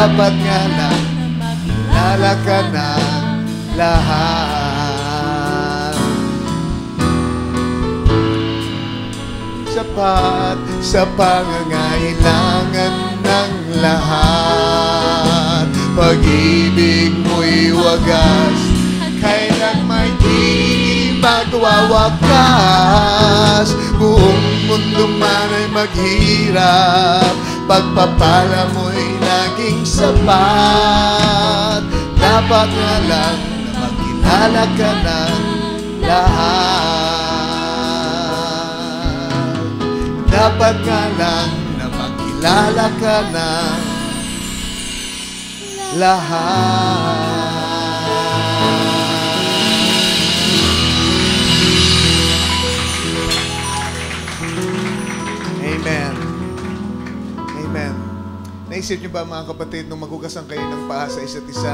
dapat nga lang makilala ka ng lahat. Sapat sa pangangailangan ng lahat. Pag-ibig mo'y wagas, kailan may di magwawakas. Buong mundo man ay maghirap, pagpapala mo'y laging sapat. Dapat nga lang na makilala ka ng lahat. Dapat nga lang na makilala ka ng lahat. Amen. Amen. Naisip niyo ba mga kapatid, nung maghugasan kayo ng paa sa isa't isa,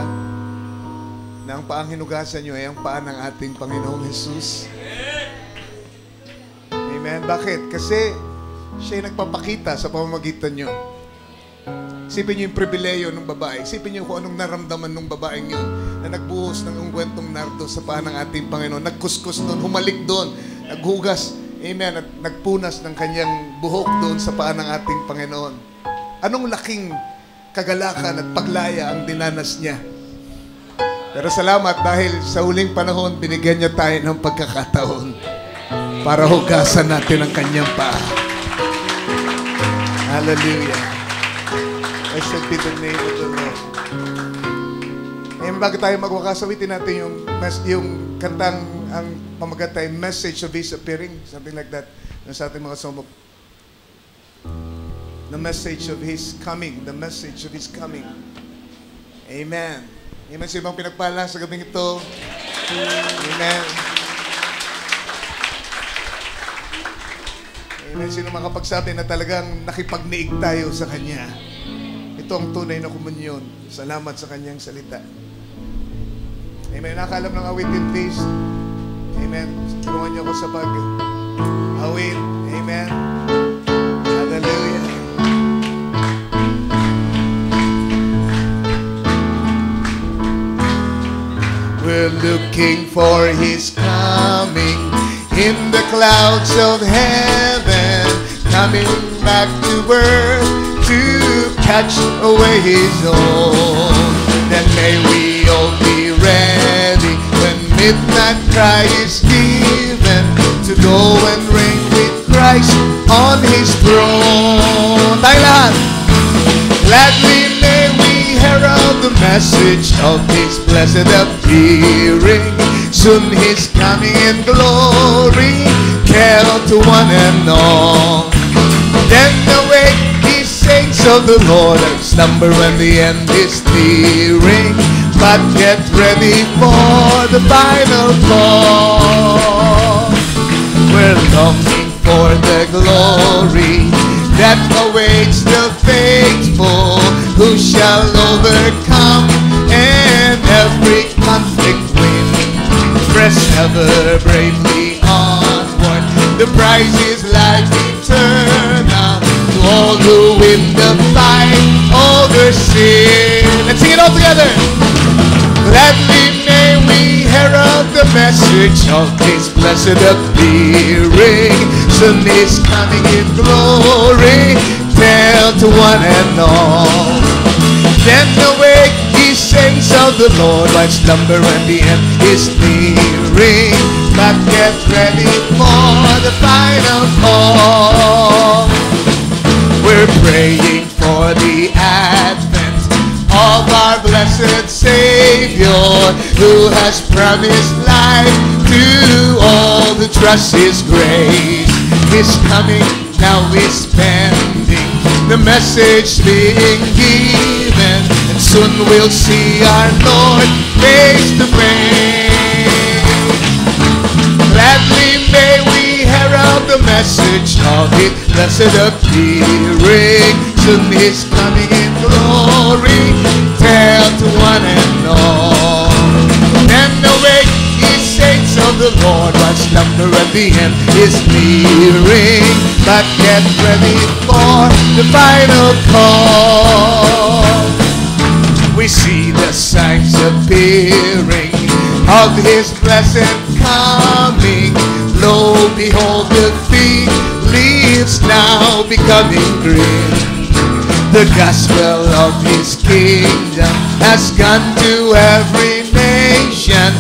na ang paang hinugasan niyo ay ang paa ng ating Panginoong Jesus? Amen. Bakit? Kasi siya nagpapakita sa pamamagitan niyo. Isipin niyo yung pribileyo ng babae. Isipin niyo kung anong naramdaman ng babaeng yun na nagbuhos ng ungwentong nardo sa paa ng ating Panginoon. Nagkuskus doon, humalik doon, naghugas, amen, at nagpunas ng kanyang buhok doon sa paa ng ating Panginoon. Anong laking kagalakan at paglaya ang dinanas niya. Pero salamat dahil sa huling panahon, binigyan niya tayo ng pagkakataon para hugasan natin ang kanyang paa. Hallelujah. Blessed be the name of the Lord. Ngayon, bago tayo magwakas, awitin natin yung kantang ang pamagat tayo, Message of His Appearing. Something like that. Yung sa ating mga sumok. The message of His coming. The message of His coming. Amen. Amen. Sino bang pinagpala sa gabing ito? Amen. Amen. Sino makapagsabi na talagang nakipagniig tayo sa Kanya? Ito ang tunay na komunyon. Salamat sa Kanyang salita. Amen. Nakaalam ng awitin, please. Amen. Tulungan niyo ako sa pag-awit. Amen. Hallelujah. We're looking for His coming in the clouds of heaven, coming back to earth to catch away His own. Then may we all be ready when midnight cry is given to go and reign with Christ on His throne. Thailand, gladly may we herald the message of His blessed appearing. Soon His coming in glory, tell to one and all. Then awake, ye saints of the Lord, and slumber when the end is nearing. But get ready for the final call. We're longing for the glory that awaits the faithful, who shall overcome and every conflict win. Press ever bravely onward, the prize is life eternal to all who win the fight over sin. Let's sing it all together. Gladly may we herald the message of His blessed appearing. Soon His coming in glory, tell to one and all. Then awake, ye saints of the Lord, while slumber and the end is nearing. But get ready for the final call. We're praying for the advent of our blessed Savior, who has promised life to all who trust His grace. His coming now is pending, the message being given, and soon we'll see our Lord face to face. Gladly may we herald the message of His blessed appearing. Soon His coming in glory, tell to one and all. And awake, ye saints of the Lord, while slumber at the end is nearing. But get ready for the final call. we see the signs appearing of His blessed coming. Lo, behold, the fig leaves now becoming green. The gospel of His kingdom has gone to every nation.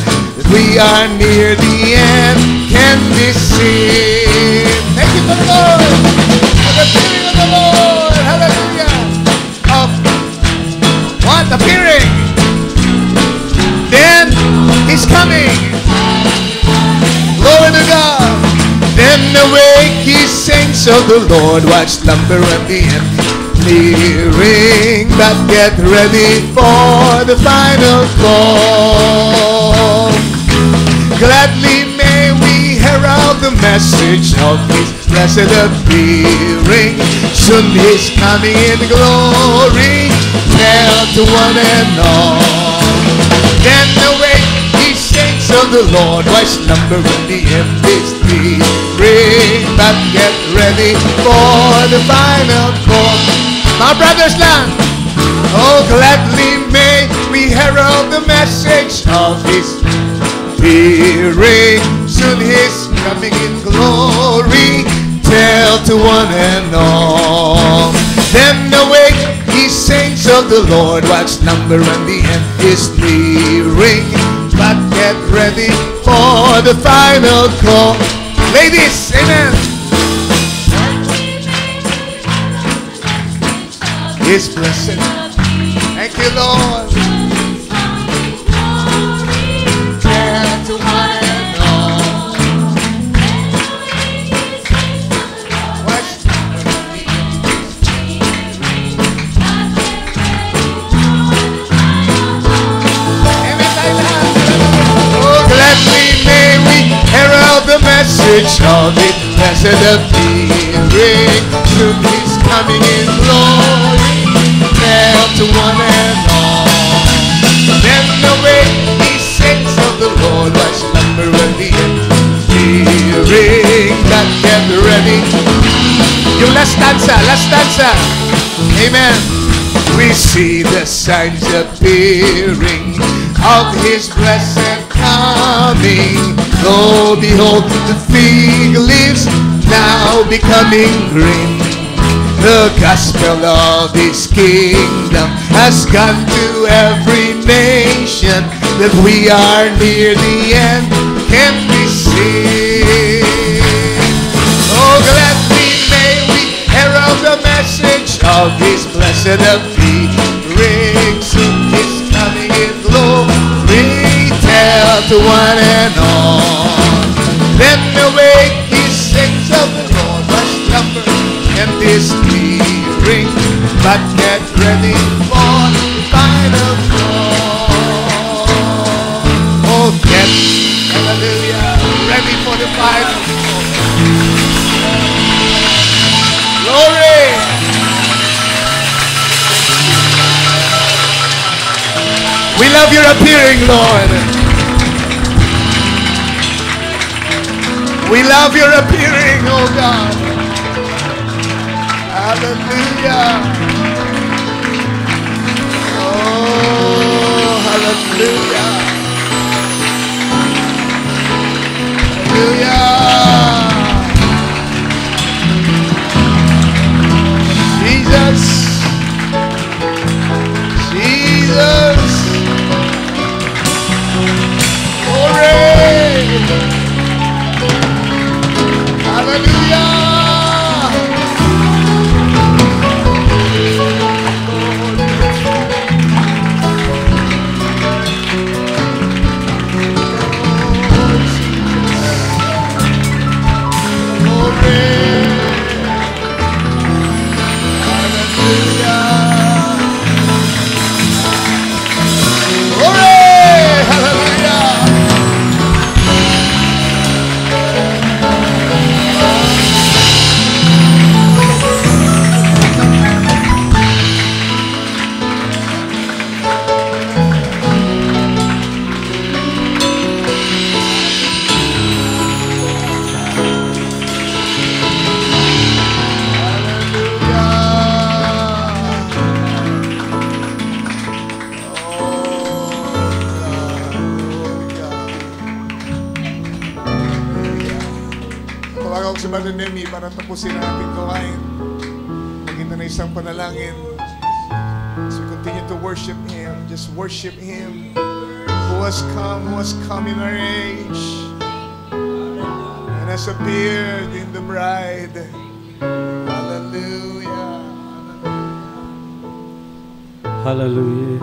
We are near the end, can be seen. Thank you for the Lord, for the appearing of the Lord. Hallelujah. Of what? Appearing. Then He's coming. Glory to God. Then awake, ye saints of the Lord, watch slumber at the end nearing, but get ready for the final call. Gladly may we herald the message of His blessed appearing. Soon He's coming in glory, tell to one and all. Then awake, ye saints of the Lord, why slumber when the end is nearing, but get ready for the final call. My brothers land, oh gladly may we herald the message of His appearing. Soon He's coming in glory, tell to one and all. Then awake, ye saints of the Lord, watch number and the end is nearing, but get ready for the final call. Ladies, amen. His blessed. Thank you, Lord. Tell to one and all. Oh, gladly may we herald the message of His blessed appearing. Soon He's coming in glory, tell to one and all. Then awake, ye saints of the Lord, watch slumber at the end nearing, but get ready. Yung last stanza. Amen. We see the signs appearing of His blessed coming. Lo, behold, the fig leaves now becoming green. The gospel of His kingdom has gone to every nation. That we are near the end can be seen. Oh, gladly may we herald the message of His blessed appearing. Soon He's coming in glory, tell to one and all. Then awake, ye saints of the Lord, watch slumber and this ring, but get ready for the final call. Oh, get, hallelujah, ready for the final call. Glory. We love your appearing, Lord. We love your appearing, oh God. Hallelujah. Oh, hallelujah. Hallelujah. Jesus. Jesus. Glory. Hallelujah. tawag si Brother Nemi para tapusin ang ating gawain. Maganda na isang panalangin. As we continue to worship Him, just worship Him who has come in our age and has appeared in the bride. Hallelujah. Hallelujah.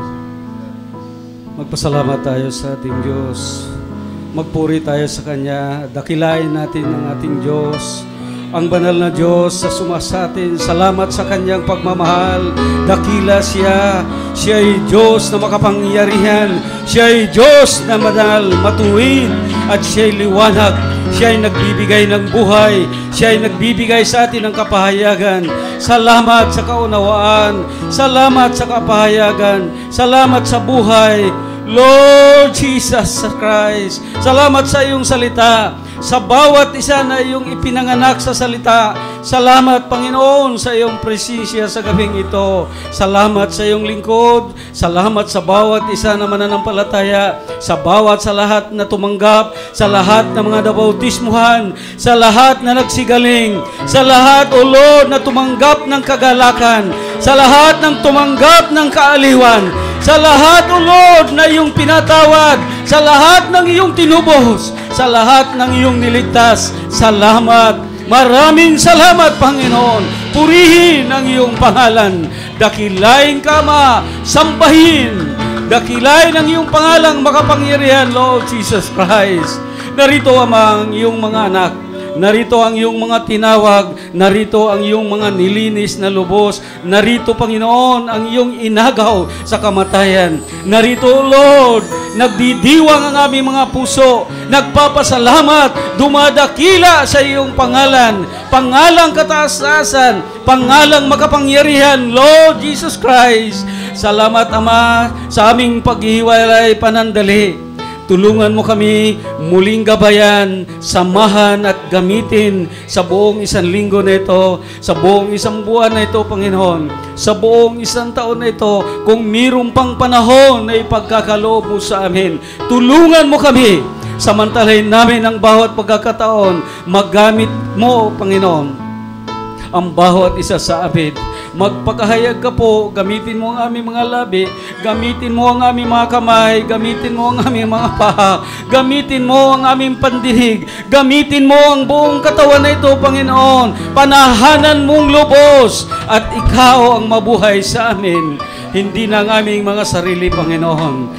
Magpasalamat tayo sa ating Diyos. Magpuri tayo sa Kanya. Dakilain natin ang ating Diyos. Ang banal na Diyos sa sumasatin. Salamat sa Kanyang pagmamahal. Dakila siya. Siya ay Diyos na makapangyarihan. Siya ay Diyos na banal, matuwid. At siya ay liwanag. Siya ay nagbibigay ng buhay. Siya ay nagbibigay sa atin ng kapahayagan. Salamat sa kaunawaan. Salamat sa kapahayagan. Salamat sa buhay. Lord Jesus Christ, salamat sa iyong salita. Sa bawat isa na iyong ipinanganak sa salita. Salamat, Panginoon, sa iyong presensya sa gabing ito. Salamat sa iyong lingkod. Salamat sa bawat isa na mananampalataya. Sa lahat na tumanggap. Sa lahat ng mga nabautismuhan. Sa lahat na nagsigaling. Sa lahat, O Lord, na tumanggap ng kagalakan. Sa lahat ng tumanggap ng kaaliwan. Sa lahat, O Lord, na iyong pinatawad. Sa lahat ng iyong tinubos. Sa lahat ng iyong niligtas. Salamat. Maraming salamat, Panginoon. Purihin ang iyong pangalan. Dakilain ka, Ama. Sambahin. Dakilain ang iyong pangalang makapangyarihan, Lord Jesus Christ. Narito, Ama, ang iyong mga anak. Narito ang iyong mga tinawag. Narito ang iyong mga nilinis na lubos. Narito, Panginoon, ang iyong inagaw sa kamatayan. Narito, Lord, nagdidiwang ang aming mga puso. Nagpapasalamat, dumadakila sa iyong pangalan. Pangalang kataasasan, pangalang makapangyarihan, Lord Jesus Christ. Salamat, Ama, sa aming paghihiwalay panandali. Tulungan mo kami muling gabayan, samahan at gamitin sa buong isang linggo na ito, sa buong isang buwan na ito, Panginoon, sa buong isang taon na ito, kung mayroon pang panahon na ipagkakaloob mo sa amin. Tulungan mo kami, samantalahin namin ang bawat pagkakataon, maggamit mo, Panginoon, ang bawat isa sa amin. Magpakahayag ka po, gamitin mo ang aming mga labi, gamitin mo ang aming mga kamay, gamitin mo ang aming mga paha, gamitin mo ang aming pandinig, gamitin mo ang buong katawan na ito, Panginoon. Panahanan mong lubos at ikaw ang mabuhay sa amin. Hindi na ang aming mga sarili, Panginoon.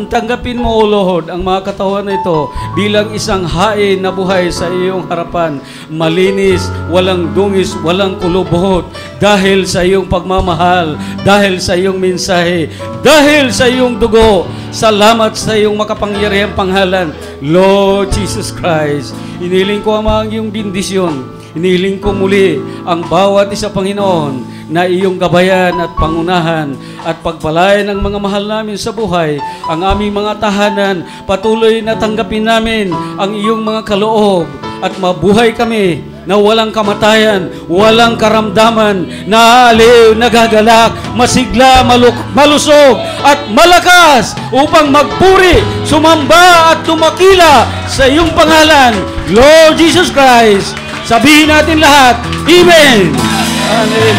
Tanggapin mo, O Lord, ang mga katawan na ito bilang isang hain na buhay sa iyong harapan. Malinis, walang dungis, walang kulubot. Dahil sa iyong pagmamahal, dahil sa iyong mensahe, dahil sa iyong dugo. Salamat sa iyong makapangyarihang pangalan, Lord Jesus Christ. Iniling ko ang iyong bendisyon. Inihiling ko muli ang bawat isa, Panginoon, na iyong gabayan at pangunahan at pagpalain ang mga mahal namin sa buhay, ang aming mga tahanan. Patuloy na tanggapin namin ang iyong mga kaloob at mabuhay kami na walang kamatayan, walang karamdaman, naaaliw, nagagalak, masigla, malusog at malakas upang magpuri, sumamba at tumakila sa iyong pangalan, Lord Jesus Christ. Sabihin natin lahat, Amen! Amen!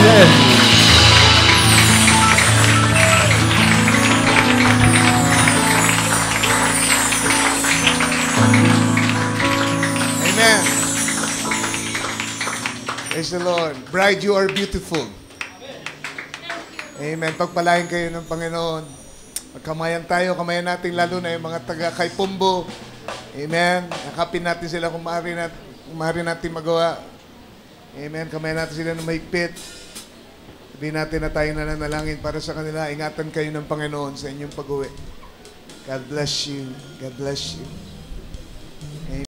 Amen. Praise the Lord. Bride, you are beautiful. Amen. Pagpalain kayo ng Panginoon. Magkamayan tayo, kamayan natin lalo na yung mga taga kay Pumbo. Amen. Yakapin natin sila kung maaari natin magawa. Amen. Kamayan natin sila ng mahigpit. Sabihin natin na tayo nananalangin para sa kanila. Ingatan kayo ng Panginoon sa inyong pag-uwi. God bless you. God bless you.